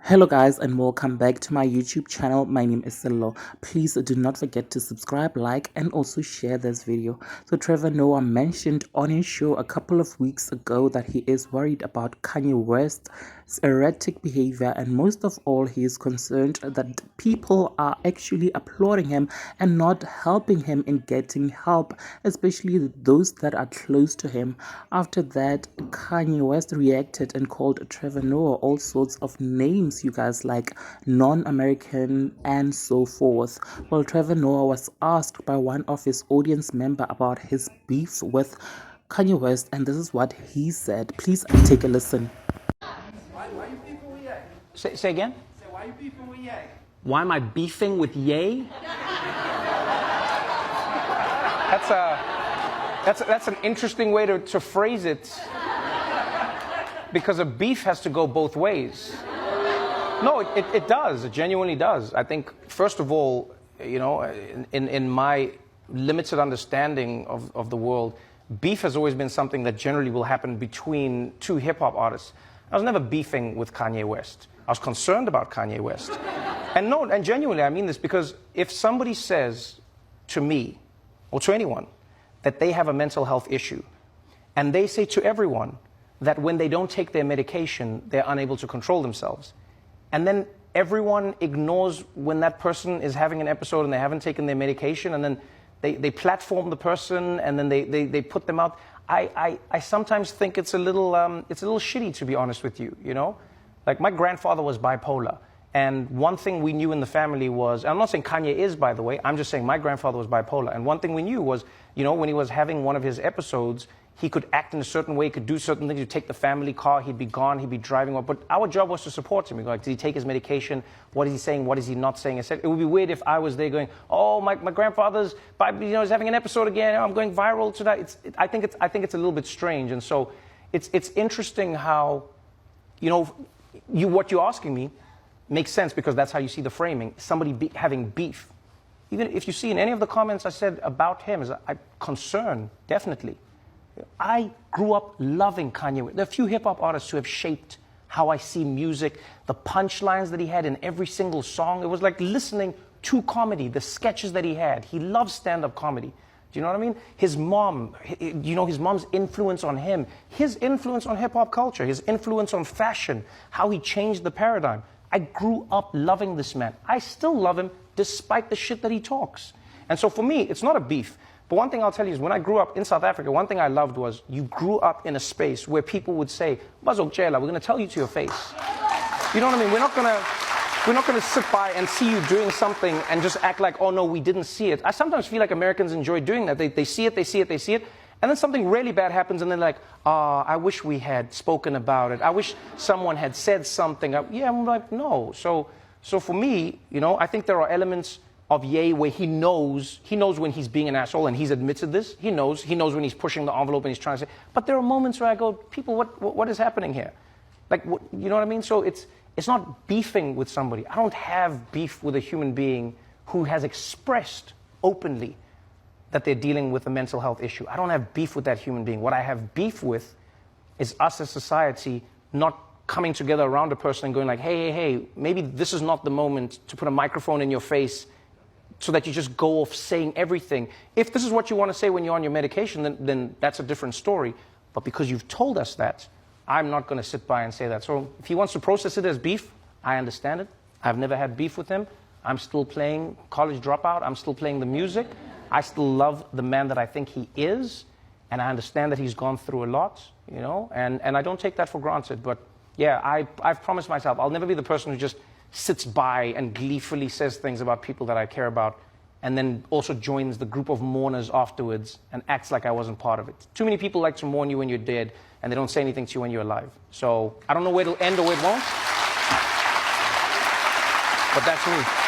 Hello guys and welcome back to my YouTube channel. My name is Silo. Please do not forget to subscribe, like and also share this video. So Trevor Noah mentioned on his show a couple of weeks ago that he is worried about Kanye West's erratic behavior, and most of all he is concerned that people are actually applauding him and not helping him in getting help, especially those that are close to him. After that, Kanye West reacted and called Trevor Noah all sorts of names, you guys, like non-American and so forth. Well, Trevor Noah was asked by one of his audience member about his beef with Kanye West, and this is what he said. Please take a listen. Why you beefing with Ye? Say again? Say, why you beefing with Ye? Why am I beefing with Ye? That's an interesting way to phrase it, because a beef has to go both ways. No, it does. It genuinely does. I think, first of all, you know, in my limited understanding of the world, beef has always been something that generally will happen between two hip-hop artists. I was never beefing with Kanye West. I was concerned about Kanye West. And genuinely, I mean this, because if somebody says to me, or to anyone, that they have a mental health issue, and they say to everyone that when they don't take their medication, they're unable to control themselves, and then everyone ignores when that person is having an episode and they haven't taken their medication, and then they platform the person, and then they put them out. I sometimes think it's a little shitty, to be honest with you, you know? Like, my grandfather was bipolar, and one thing we knew in the family was, and I'm not saying Kanye is, by the way, I'm just saying my grandfather was bipolar, and one thing we knew was, you know, when he was having one of his episodes, he could act in a certain way, could do certain things. He'd take the family car, he'd be gone, he'd be driving. But our job was to support him. Like, did he take his medication? What is he saying? What is he not saying? I said, it would be weird if I was there going, oh, my grandfather's, is having an episode again. I'm going viral tonight. I think it's a little bit strange. And so it's interesting how, you know, what you're asking me makes sense, because that's how you see the framing. Somebody having beef. Even if you see in any of the comments I said about him, is a concern, definitely. I grew up loving Kanye West. There are a few hip-hop artists who have shaped how I see music. The punchlines that he had in every single song, it was like listening to comedy, the sketches that he had. He loved stand-up comedy. Do you know what I mean? His mom, you know, his mom's influence on him, his influence on hip-hop culture, his influence on fashion, how he changed the paradigm. I grew up loving this man. I still love him despite the shit that he talks. And so for me, it's not a beef. But one thing I'll tell you is, when I grew up in South Africa, one thing I loved was you grew up in a space where people would say, Bazokjela, we're going to tell you to your face. You know what I mean? We're not going to sit by and see you doing something and just act like, oh no, we didn't see it. I sometimes feel like Americans enjoy doing that. They see it, and then something really bad happens, and they're like, I wish we had spoken about it. I wish someone had said something. Yeah, I'm like, no. So for me, you know, I think there are elements of Ye where he knows when he's being an asshole, and he's admitted this. He knows when he's pushing the envelope and he's trying to say. But there are moments where I go, people, what is happening here? Like, you know what I mean? So it's not beefing with somebody. I don't have beef with a human being who has expressed openly that they're dealing with a mental health issue. I don't have beef with that human being. What I have beef with is us as society not coming together around a person and going like, hey, maybe this is not the moment to put a microphone in your face so that you just go off saying everything. If this is what you want to say when you're on your medication, then that's a different story. But because you've told us that, I'm not going to sit by and say that. So if he wants to process it as beef, I understand it. I've never had beef with him. I'm still playing College Dropout. I'm still playing the music. I still love the man that I think he is. And I understand that he's gone through a lot, you know, and I don't take that for granted. But yeah, I've promised myself I'll never be the person who just sits by and gleefully says things about people that I care about, and then also joins the group of mourners afterwards and acts like I wasn't part of it. Too many people like to mourn you when you're dead, and they don't say anything to you when you're alive. So I don't know where it'll end or where it won't, but that's me.